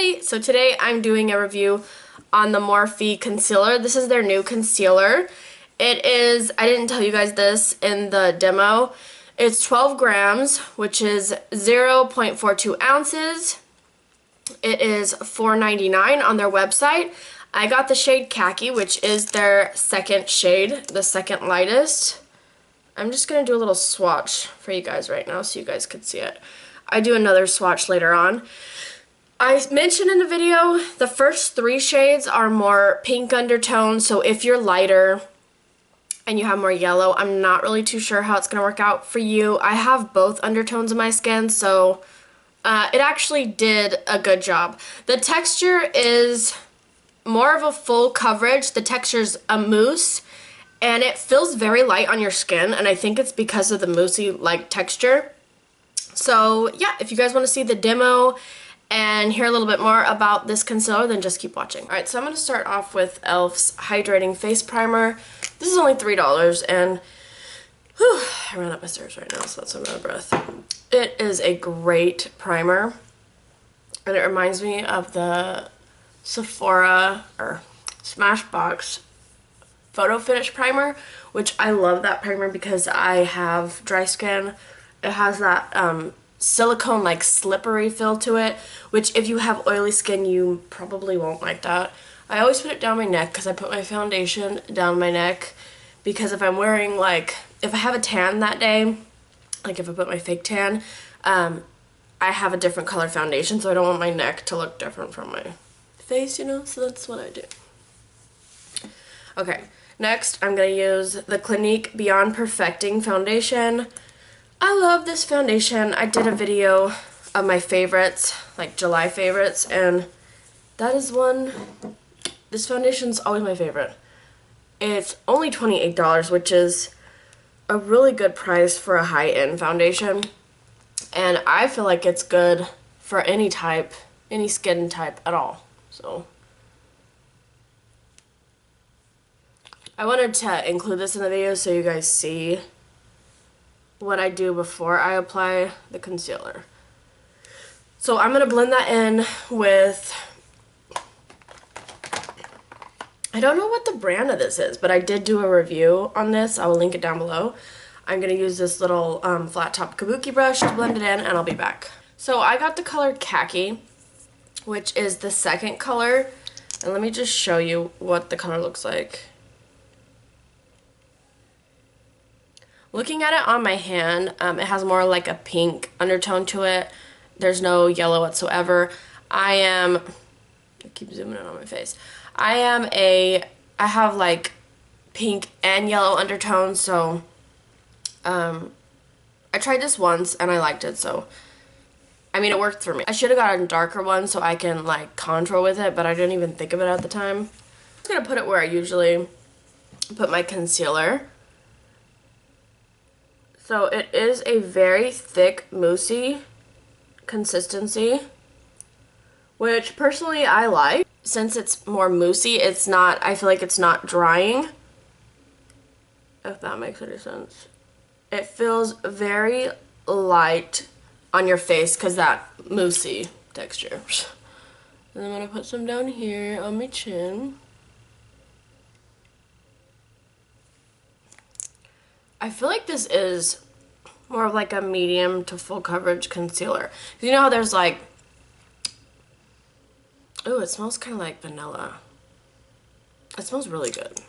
Hey! So today I'm doing a review on the Morphe Concealer. This is their new concealer. It is, I didn't tell you guys this in the demo, it's 12 grams, which is 0.42 ounces. It is $4.99 on their website. I got the shade Khaki, which is their second shade, the second lightest. I'm just going to do a little swatch for you guys right now so you guys could see it. I do another swatch later on. I mentioned in the video, the first three shades are more pink undertones, so if you're lighter and you have more yellow, I'm not really too sure how it's going to work out for you. I have both undertones in my skin, so it actually did a good job. The texture is more of a full coverage. The texture's a mousse, and it feels very light on your skin, and I think it's because of the moussey-like texture. So yeah, if you guys want to see the demo and hear a little bit more about this concealer, then just keep watching. Alright, so I'm going to start off with e.l.f.'s Hydrating Face Primer. This is only $3, and whew, I ran up my stairs right now, so that's why I'm out of breath. It is a great primer, and it reminds me of the Sephora or Smashbox Photo Finish Primer, which I love that primer because I have dry skin. It has that silicone like slippery feel to it, which if you have oily skin you probably won't like that. I always put it down my neck because I put my foundation down my neck, because if I'm wearing, like, if I have a tan that day, like if I put my fake tan, I have a different color foundation, so I don't want my neck to look different from my face, you know, so that's what I do. Okay, next I'm going to use the Clinique Beyond Perfecting Foundation. I love this foundation. I did a video of my favorites, like July favorites, and that is one. This foundation's always my favorite. It's only $28, which is a really good price for a high-end foundation, and I feel like it's good for any type, any skin type at all. So I wanted to include this in the video so you guys see what I do before I apply the concealer. So I'm going to blend that in with, I don't know what the brand of this is, but I did do a review on this. I will link it down below. I'm going to use this little flat top kabuki brush to blend it in, and I'll be back. So I got the color Khaki, which is the second color, and let me just show you what the color looks like. Looking at it on my hand, it has more like a pink undertone to it. There's no yellow whatsoever. I keep zooming in on my face. I have like pink and yellow undertones, so I tried this once and I liked it, so I mean, it worked for me. I should have gotten a darker one so I can like contour with it, but I didn't even think of it at the time. I'm just gonna put it where I usually put my concealer. So it is a very thick, moussey consistency, which personally I like. Since it's more moussey, it's not, I feel like it's not drying, if that makes any sense. It feels very light on your face because that moussey texture. And I'm going to put some down here on my chin. I feel like this is more of like a medium to full coverage concealer. You know how there's like, oh, it smells kind of like vanilla. It smells really good.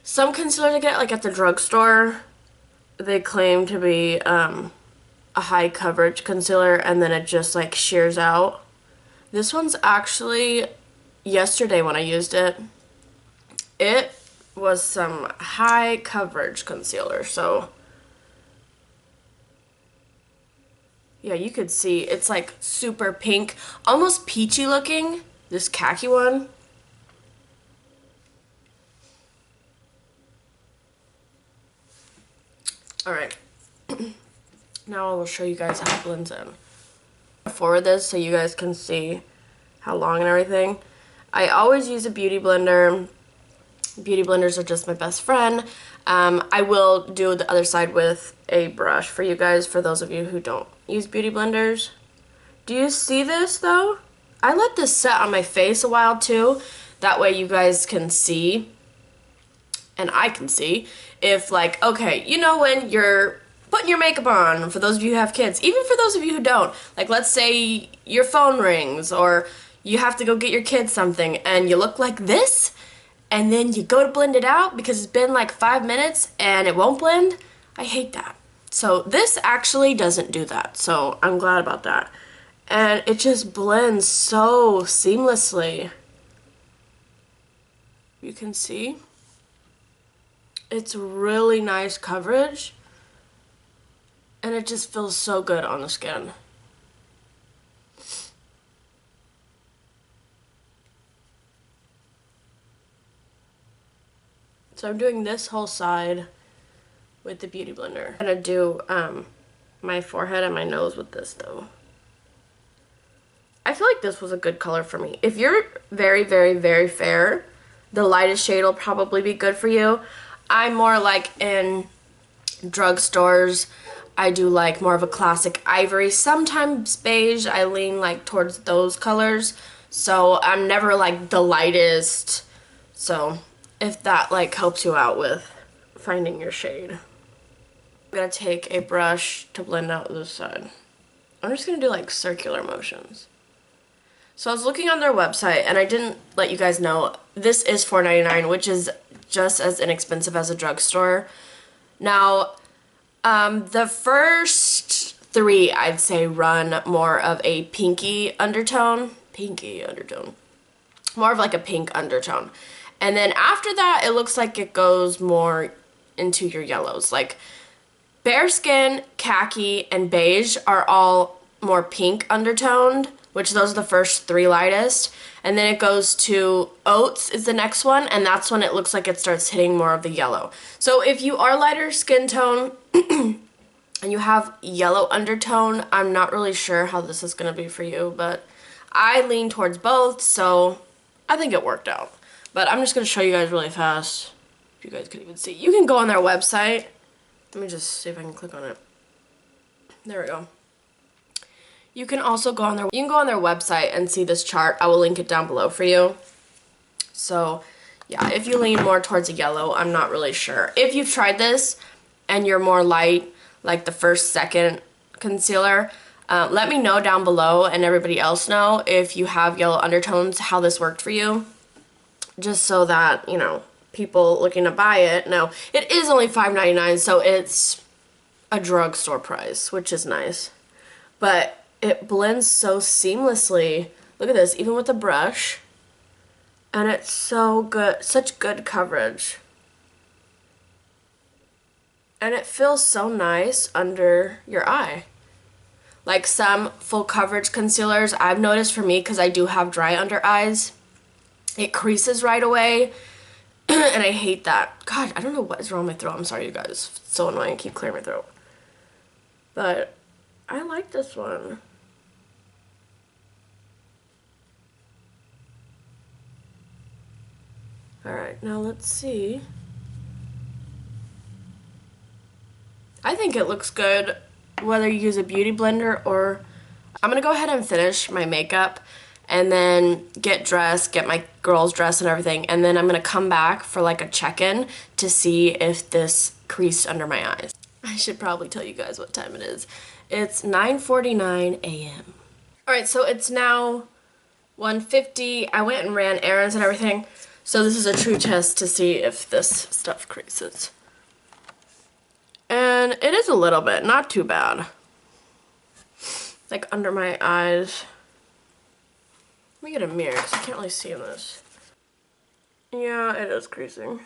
Some concealers I get like at the drugstore, they claim to be a high coverage concealer, and then it just like shears out. This one's actually, yesterday when I used it, it was some high coverage concealer. So yeah, you could see it's like super pink, almost peachy looking, this Khaki one. Alright, now I will show you guys how it blends in. Forward this so you guys can see how long and everything. I always use a beauty blender. Beauty blenders are just my best friend. I will do the other side with a brush for you guys, for those of you who don't use beauty blenders. Do you see this though? I let this set on my face a while too. That way you guys can see, and I can see, if like, okay, you know when you're putting your makeup on, for those of you who have kids, even for those of you who don't, like let's say your phone rings or you have to go get your kids something and you look like this and then you go to blend it out because it's been like 5 minutes and it won't blend. I hate that. So this actually doesn't do that, so I'm glad about that. And it just blends so seamlessly. You can see. It's really nice coverage. And it just feels so good on the skin. So I'm doing this whole side with the Beauty Blender. I'm gonna do my forehead and my nose with this though. I feel like this was a good color for me. If you're very, very, very fair, the lightest shade will probably be good for you. I'm more like in drugstores. I do like more of a classic ivory. Sometimes beige. I lean like towards those colors. So I'm never like the lightest. So if that like helps you out with finding your shade. I'm gonna take a brush to blend out this side. I'm just gonna do like circular motions. So I was looking on their website and I didn't let you guys know this is $4.99, which is just as inexpensive as a drugstore. Now, the first 3 I'd say run more of a pinky undertone. More of like a pink undertone. And then after that, it looks like it goes more into your yellows. Like bare skin, khaki, and beige are all more pink undertoned, which those are the first 3 lightest. And then it goes to oats is the next one, and that's when it looks like it starts hitting more of the yellow. So if you are lighter skin tone and you have yellow undertone, I'm not really sure how this is going to be for you, but I lean towards both, so I think it worked out. But I'm just going to show you guys really fast, if you guys can even see. You can go on their website. Let me just see if I can click on it. There we go. You can also go on their website and see this chart. I will link it down below for you. So yeah, if you lean more towards a yellow, I'm not really sure. If you've tried this and you're more light, like the first, second concealer, let me know down below and everybody else know if you have yellow undertones, how this worked for you. Just so that, you know, people looking to buy it know. It is only $5.99, so it's a drugstore price, which is nice. But it blends so seamlessly. Look at this, even with the brush. And it's so good, such good coverage. And it feels so nice under your eye. Like some full coverage concealers, I've noticed for me, because I do have dry under eyes, it creases right away. And I hate that. God, I don't know what is wrong with my throat. I'm sorry, you guys. It's so annoying. I keep clearing my throat. But I like this one. Alright, now let's see. I think it looks good whether you use a beauty blender or... I'm going to go ahead and finish my makeup and then get dressed, get my girl's dress and everything, and then I'm going to come back for like a check-in to see if this creased under my eyes. I should probably tell you guys what time it is. It's 9:49 a.m. Alright, so it's now 1:50. I went and ran errands and everything. So this is a true test to see if this stuff creases. And it is a little bit, not too bad. Like under my eyes. Let me get a mirror because I can't really see in this. Yeah, it is creasing.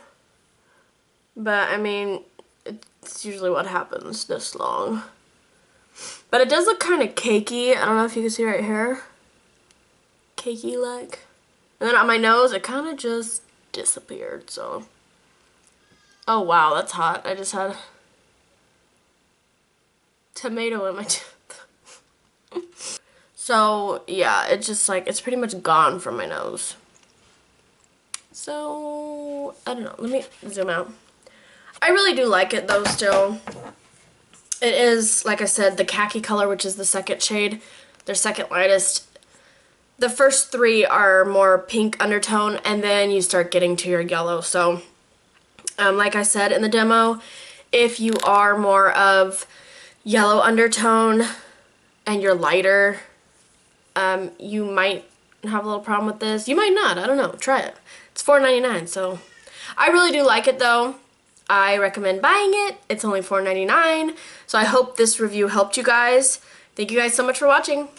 But I mean, it's usually what happens this long. But it does look kind of cakey. I don't know if you can see right here. Cakey-like. And then on my nose, it kind of just disappeared, so. Oh, wow, that's hot. I just had tomato in my tooth. So, yeah, it's just like, it's pretty much gone from my nose. So, I don't know. Let me zoom out. I really do like it, though, still. It is, like I said, the khaki color, which is the second shade. They're second lightest. The first three are more pink undertone, and then you start getting to your yellow. So, like I said in the demo, if you are more of yellow undertone and you're lighter, you might have a little problem with this. You might not. I don't know. Try it. It's $4.99, so I really do like it though. I recommend buying it. It's only $4.99, so I hope this review helped you guys. Thank you guys so much for watching.